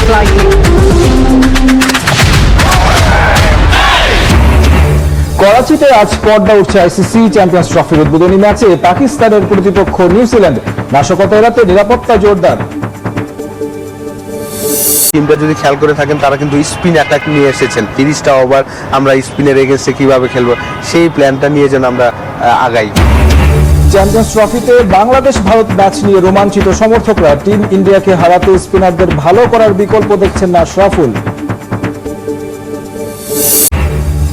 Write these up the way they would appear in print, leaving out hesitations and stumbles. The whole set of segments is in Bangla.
take lightly. করাচিতে আজ পর্দা উঠছে আইসিসি চ্যাম্পিয়ন্স ট্রফির উদ্বোধনী ম্যাচে পাকিস্তানের প্রতিপক্ষ নিউজিল্যান্ড। নাশকতা এড়াতে নিরাপত্তা জোরদার। টিমটা যদি খেয়াল করে থাকেন তারা কিন্তু স্পিন অ্যাটাক নিয়ে এসেছেন। 30টা ওভার আমরা স্পিনের এগেন্সে কিভাবে খেলবো সেই প্ল্যানটা নিয়ে যেন আমরা আগাই। চ্যাম্পিয়ন্স ট্রফিতে বাংলাদেশ ভারত ম্যাচ নিয়ে রোমাঞ্চিত সমর্থকরা। টিম ইন্ডিয়াকে হারাতে স্পিনারদের ভালো করার বিকল্প দেখছেন না আশরাফুল।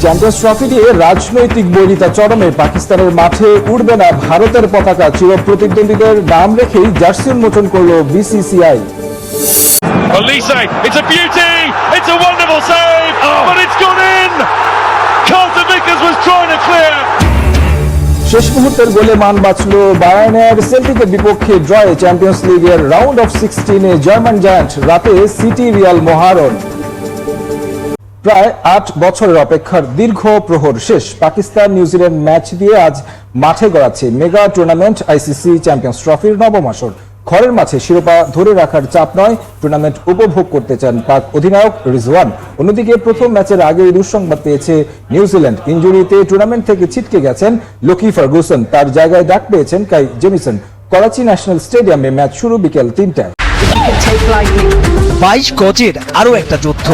চ্যাম্পিয়ন্স ট্রফি নিয়ে রাজনৈতিক বৈরিতা চরমে। পাকিস্তানের মাঠে উড়বে না ভারতের পতাকা। চিরপ্রতিদ্বন্দ্বীদের নাম রেখেই জার্সি উন্মোচন করল BCCI. Olise, it's a beauty, it's a wonderful save, but it's gone in. Carlton Vickers was trying to clear. শেষ মুহূর্তের গোলে মান বাঁচল বায়ার্নের। সেল্টিকের বিপক্ষে ড্রয়ে চ্যাম্পিয়ন্স লিগের রাউন্ড অফ 16-এ জার্মান জায়ান্ট। রাতে সিটি রিয়াল মহারণ। প্রায় 8 বছরের অপেক্ষার দীর্ঘ প্রহর শেষ। পাকিস্তান নিউজিল্যান্ড ম্যাচ দিয়ে আজ মাঠে গড়াচ্ছে মেগা টুর্নামেন্ট আইসিসি চ্যাম্পিয়ন্স ট্রফির নবম আসর। ঘরের মাঠে শিরোপা ধরে রাখার চাপ নয়, টুর্নামেন্ট উপভোগ করতে চান পাক অধিনায়ক রিজওয়ান। অন্যদিকে প্রথম ম্যাচের আগেই দুঃসংবাদ পেয়েছে নিউজিল্যান্ড। ইনজুরিতে টুর্নামেন্ট থেকে ছিটকে গেছেন লকি ফার্গুসন। তার জায়গায় ডাক পেয়েছেন কাই জেমিসন। করাচি ন্যাশনাল স্টেডিয়ামে ম্যাচ শুরু বিকেল 3টায়। 22 গজের আরো একটা যুদ্ধ।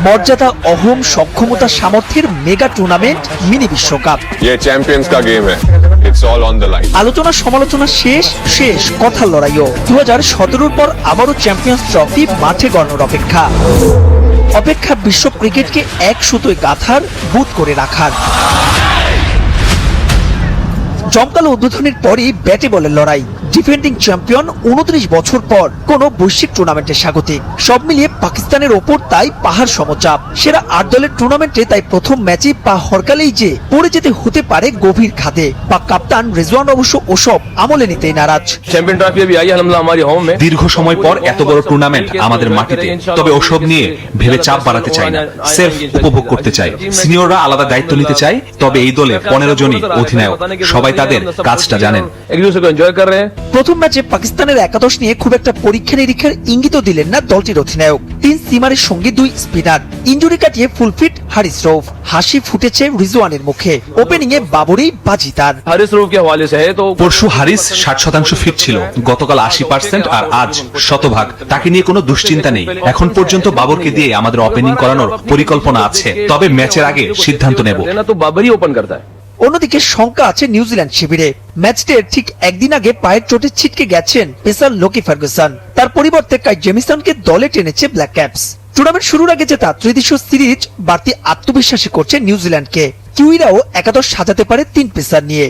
মর্যাদা, অহম, সক্ষমতা, সামর্থ্যের মেগা টুর্নামেন্ট মিনি বিশ্বকাপ। ये चैंपियंस का गेम है, it's all on the line. আলোচনা সমালোচনা শেষ কথার লড়াইও। 2017-র পর আবারও চ্যাম্পিয়ন্স ট্রফি মাঠে গড়ানোর অপেক্ষা বিশ্ব ক্রিকেটকে এক সুতোয় গাঁথার, বুট করে রাখার। জমকালো উদ্বোধনের পরই ব্যাটে বলের লড়াই। ডিফেন্ডিং চ্যাম্পিয়ন 29 বছর পর কোন বৈশ্বিক টুর্নামেন্টের স্বাগতিক। সব মিলিয়ে পাকিস্তানের ওপর তাই পাহাড় সমচাপ। সেরা 8 দলের টুর্নামেন্টে তাই প্রথম ম্যাচে পা হরকালেই যে পড়ে যেতে হতে পারে গভীর খাদে। পাক কাপ্তান রিজওয়ান অবশ্য ওসব আমলে নিতেই নারাজ। চ্যাম্পিয়ন ট্রফি अभी आई है अल्हम्दुलिल्लाह हमारी होम में। দীর্ঘ সময় পর এত বড় টুর্নামেন্ট আমাদের মাটিতে। তবে ওসব নিয়ে ভেবে চাপ বাড়াতে চাই না, সেলফ উপভোগ করতে চাই। সিনিয়ররা আলাদা দায়িত্ব নিতে চায়। তবে এই দলে 15 জনই অধিনায়ক, সবাই তাদের কাজটা জানেন। एक दूसरे को एंजॉय कर रहे हैं। প্রথম ম্যাচে পাকিস্তানের একাদশ নিয়ে খুব একটা পরীক্ষা নিরীক্ষার ইঙ্গিত দিলেন না দলটির অধিনায়ক। 3 সিমারের সঙ্গে 2 স্পিনার। ইনজুরি কাটিয়ে ফুল ফিট হারিস রৌফ। হাসি ফুটেছে রিজওয়ানের মুখে। ওপেনিং এ বাবরি বাজি তার। हारिस रऊफ के हवाले से है तो পরশু হারিস 60% ফিট ছিল, গতকাল 80% আর আজ 100%। তাকে নিয়ে কোনো দুশ্চিন্তা নেই। এখন পর্যন্ত বাবরকে দিয়ে আমাদের ওপেনিং করানোর পরিকল্পনা আছে, তবে ম্যাচের আগে সিদ্ধান্ত নেব। लेना तो बाबर ही ओपन करता है। অন্যদিকে শঙ্কা আছে নিউজিল্যান্ড শিবিরে। ম্যাচটির ঠিক একদিন আগে পায়ের চোটে ছিটকে গেছেন পেসার লকি ফার্গুসন। তার পরিবর্তে কাই জেমিসনকে দলে টেনেছে ব্ল্যাক ক্যাপস। টুর্নামেন্ট শুরুর আগে জেতা ত্রিদেশীয় সিরিজ বাড়তি আত্মবিশ্বাসী করছে নিউজিল্যান্ডকে। কিউইরাও একাদশ সাজাতে পারে 3 পেসার নিয়ে।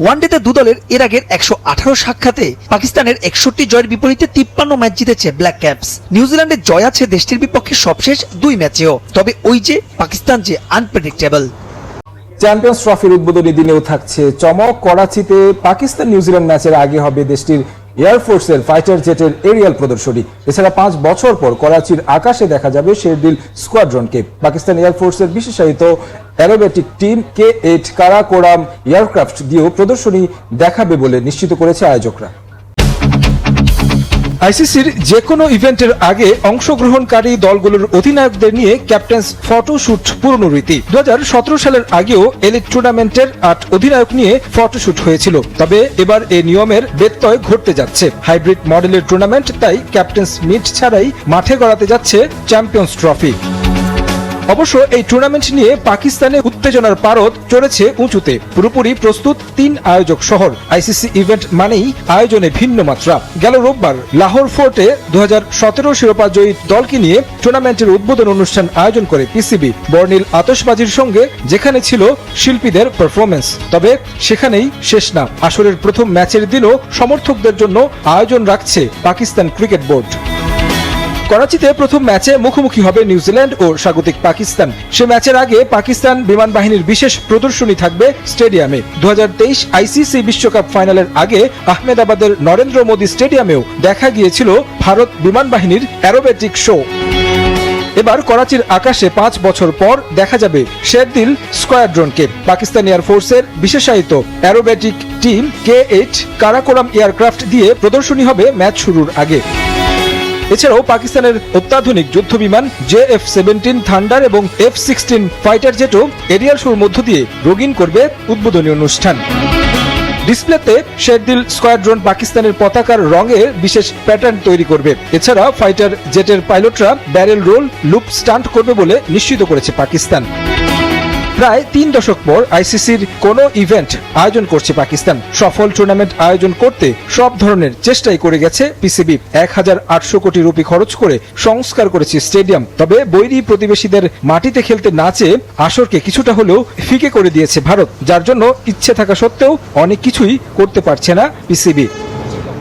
ওয়ানডেতে দু দলের এর আগের 118 সাক্ষাতে পাকিস্তানের 61 জয়ের বিপরীতে 53 ম্যাচ জিতেছে ব্ল্যাক ক্যাপস। নিউজিল্যান্ডের জয় আছে দেশটির বিপক্ষে সবশেষ 2 ম্যাচেও। তবে ওই যে পাকিস্তান যে আনপ্রেডিক্টেবল। চ্যাম্পিয়ন্স ট্রফির উদ্বোধনী দিনেও থাকছে চমক। করাচিতে পাকিস্তান নিউজিল্যান্ড ম্যাচের আগে হবে দেশটির এয়ারফোর্সের ফাইটার জেটের এরিয়াল প্রদর্শনী। এছাড়া 5 বছর পর করাচির আকাশে দেখা যাবে শেরডিল স্কোয়াড্রনকে। পাকিস্তান এয়ারফোর্সের বিশেষায়িত aerobatic team K-8 Karakoram aircraft দিয়েও প্রদর্শনী দেখাবে বলে নিশ্চিত করেছে আয়োজকরা। আইসিসির যে কোনো ইভেন্টের আগে অংশগ্রহণকারী দলগুলোর অধিনায়কদের নিয়ে ক্যাপ্টেন্স ফটোশুট পুরনো রীতি। 2017 সালের আগেও এলিট টুর্নামেন্টের 8 অধিনায়ক নিয়ে ফটোশুট হয়েছিল। তবে এবার এই নিয়মের ব্যত্যয় ঘটতে যাচ্ছে। হাইব্রিড মডেলের টুর্নামেন্ট, তাই ক্যাপ্টেন্স মিট ছাড়াই মাঠে গড়াতে যাচ্ছে চ্যাম্পিয়ন্স ট্রফি। অবশ্য এই টুর্নামেন্ট নিয়ে পাকিস্তানে উত্তেজনার পারদ চড়েছে উঁচুতে। পুরোপুরি প্রস্তুত 3 আয়োজক শহর। আইসিসি ইভেন্ট মানেই আয়োজনে ভিন্ন মাত্রা। গেল রোববার লাহোর ফোর্টে 2017 শিরোপা জয়ী দলকে নিয়ে টুর্নামেন্টের উদ্বোধন অনুষ্ঠান আয়োজন করে পিসিবি। বর্ণিল আতশবাজির সঙ্গে যেখানে ছিল শিল্পীদের পারফরমেন্স। তবে সেখানেই শেষ না। আসরের প্রথম ম্যাচের দিনও সমর্থকদের জন্য আয়োজন রাখছে পাকিস্তান ক্রিকেট বোর্ড। করাচিতে প্রথম ম্যাচে মুখোমুখি হবে নিউজিল্যান্ড ও স্বাগতিক পাকিস্তান। সে ম্যাচের আগে পাকিস্তান বিমান বাহিনীর বিশেষ প্রদর্শনী থাকবে স্টেডিয়ামে। 2023 আইসিসি বিশ্বকাপ ফাইনালের আগে আহমেদাবাদের নরেন্দ্র মোদী স্টেডিয়ামেও দেখা গিয়েছিল ভারত বিমান বাহিনীর অ্যারোবেটিক শো। এবার করাচির আকাশে 5 বছর পর দেখা যাবে শেরডিল স্কোয়াড্রনকে। পাকিস্তান এয়ারফোর্সের বিশেষায়িত aerobatic team K-8 Karakoram aircraft দিয়ে প্রদর্শনী হবে ম্যাচ শুরুর আগে। এছাড়াও পাকিস্তানের অত্যাধুনিক যুদ্ধবিমান JF-17 থান্ডার এবং F-16 ফাইটার জেটও এরিয়াল শোর মধ্য দিয়ে রঙিন করবে উদ্বোধনী অনুষ্ঠান। ডিসপ্লেতে শেরদিল স্কোয়াড্রন পাকিস্তানের পতাকার রঙে বিশেষ প্যাটার্ন তৈরি করবে। এছাড়া ফাইটার জেটের পাইলটরা ব্যারেল রোল, লুপ স্টান্ট করবে বলে নিশ্চিত করেছে পাকিস্তান। প্রায় 3 দশক পর আইসিসির কোনো ইভেন্ট আয়োজন করছে পাকিস্তান। সফল টুর্নামেন্ট আয়োজন করতে সব ধরনের চেষ্টাই করে গেছে পিসিবি। 1800 কোটি রুপি খরচ করে সংস্কার করেছে স্টেডিয়াম। তবে বৈরী প্রতিবেশীদের মাটিতে খেলতে না চেয়ে আসরকে কিছুটা হলেও ফিকে করে দিয়েছে ভারত, যার জন্য ইচ্ছে থাকা সত্ত্বেও অনেক কিছুই করতে পারছে না পিসিবি।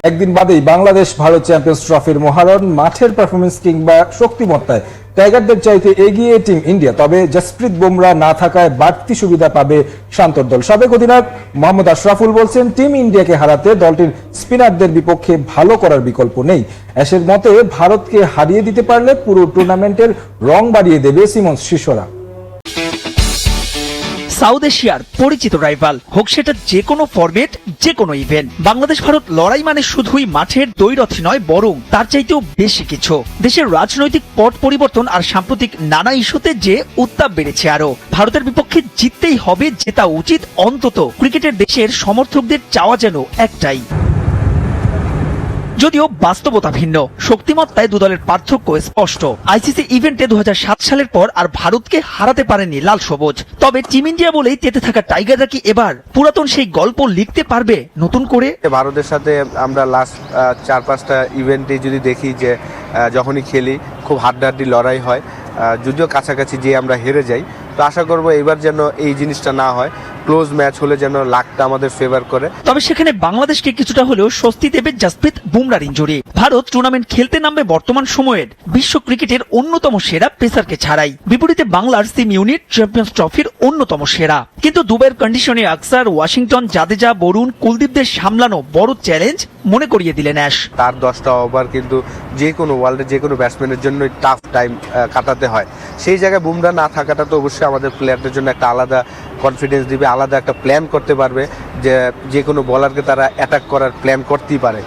একদিন বাদেই বাংলাদেশ ভারত চ্যাম্পিয়ন্স ট্রফির মহারণ। মাঠের পারফরমেন্স কিংবা শক্তিমত্তায় টাইগারদের চাইতে এগিয়ে টিম ইন্ডিয়া। তবে জসপ্রীত বুমরা না থাকায় বাড়তি সুবিধা পাবে শান্তর দল। সাবেক অধিনায়ক মোহাম্মদ আশরাফুল বলছেন, টিম ইন্ডিয়াকে হারাতে দলটির স্পিনারদের বিপক্ষে ভালো করার বিকল্প নেই। অ্যাশের মতে ভারতকে হারিয়ে দিতে পারলে পুরো টুর্নামেন্টের রং বাড়িয়ে দেবে সিমন্স শিষ্যরা। সাউথ এশিয়ার পরিচিত রাইভাল, হোক সেটা যে কোনো ফরম্যাট, যে কোনো ইভেন্ট, বাংলাদেশ ভারত লড়াই মানে শুধুই মাঠের দ্বৈরথই নয়, বরং তার চাইতেও বেশি কিছু। দেশের রাজনৈতিক পট পরিবর্তন আর সাম্প্রতিক নানা ইস্যুতে যে উত্তাপ বেড়েছে আরো। ভারতের বিপক্ষে জিততেই হবে, জেতা উচিত অন্তত। ক্রিকেটের দেশের সমর্থকদের চাওয়া যেন একটাই। যদিও বাস্তবতা ভিন্ন, শক্তিমত্তায় দুদলের পার্থক্য স্পষ্ট। আইসিসি ইভেন্টে 2007 সালের পর আর ভারতকে হারাতে পারেনি লাল সবুজ। তবে টিম ইন্ডিয়া বলেই তেতে থাকা টাইগাররা কি এবার পুরাতন সেই গল্প লিখতে পারবে নতুন করে? ভারতের সাথে আমরা লাস্ট 4-5টা ইভেন্টে যদি দেখি যে যখনই খেলি খুব হাড্ডাহাড্ডি লড়াই হয়, যদিও কাছাকাছি যে আমরা হেরে যাই। তো আশা করবো এবার যেন এই জিনিসটা না হয়, ক্লোজ ম্যাচ হলে যেন লাকটা আমাদের ফেভার করে। তবে সেখানে বাংলাদেশকে কিছুটা হলেও স্বস্তি দেবে জসপ্রীত বুমরার ইনজুরি। ভারত টুর্নামেন্ট খেলতে নামবে বর্তমান সময়ের বিশ্ব ক্রিকেটের অন্যতম সেরা পেসারকে ছাড়াই। বিপরীতে বাংলার সিম ইউনিট চ্যাম্পিয়ন্স ট্রফির অন্যতম সেরা। কিন্তু দুবাইয়ের কন্ডিশনে আকসার, ওয়াশিংটন, জাদেজা, বরুণ, কুলদীপদের সামলানো বড় চ্যালেঞ্জ মনে করিয়ে দিলেন অ্যাশ। তার 10টা ওভার কিন্তু যে কোনো ওয়ার্ল্ডের যে কোনো ব্যাটসম্যানের জন্য টাফ টাইম কাটাতে হয়। সেই জায়গায় বুমরা না থাকাটা তো অবশ্যই আমাদের প্লেয়ারদের জন্য একটা আলাদা কনফিডেন্স দিবে, আলাদা একটা প্ল্যান করতে পারবে, যে কোনো বলারকে তারা অ্যাটাক করার প্ল্যান করতেই পারে।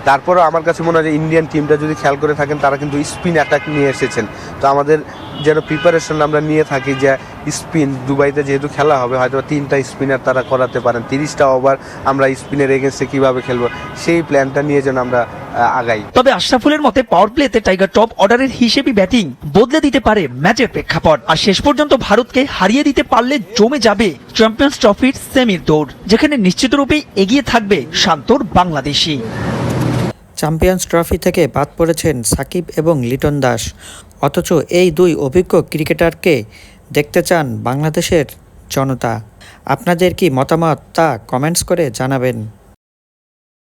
তারপরেও আমার কাছে মনে হয় যে ইন্ডিয়ান টিমটা যদি খেয়াল করে থাকেন, তারা কিন্তু স্পিন অ্যাটাক নিয়ে এসেছেন। তো আমাদের যেন প্রিপারেশন আমরা নিয়ে থাকি যে স্পিন দুবাইতে যেহেতু খেলা হবে, হয়তো 3টা স্পিনার তারা করাতে পারেন। 30টা ওভার আমরা স্পিনের এগেন্সে কিভাবে খেলবো, সেই প্ল্যানটা নিয়ে যেন আমরা আগাই। তবে আশরাফুলের মতে পাওয়ার প্লেতে টাইগার টপ অর্ডারের হিসেবে ব্যাটিং বদলে দিতে পারে ম্যাচের প্রেক্ষাপট। আর শেষ পর্যন্ত ভারতকে হারিয়ে দিতে পারলে জমে যাবে চ্যাম্পিয়ন্স ট্রফির সেমির দৌড়, যেখানে নিশ্চিতরূপেই এগিয়ে থাকবে শান্তর বাংলাদেশি। চ্যাম্পিয়ন্স ট্রফি থেকে বাদ পড়েছেন সাকিব এবং লিটন দাস, অথচ এই দুই অভিজ্ঞ ক্রিকেটারকে দেখতে চান বাংলাদেশের জনতা। আপনাদের কি মতামত তা কমেন্টস করে জানাবেন।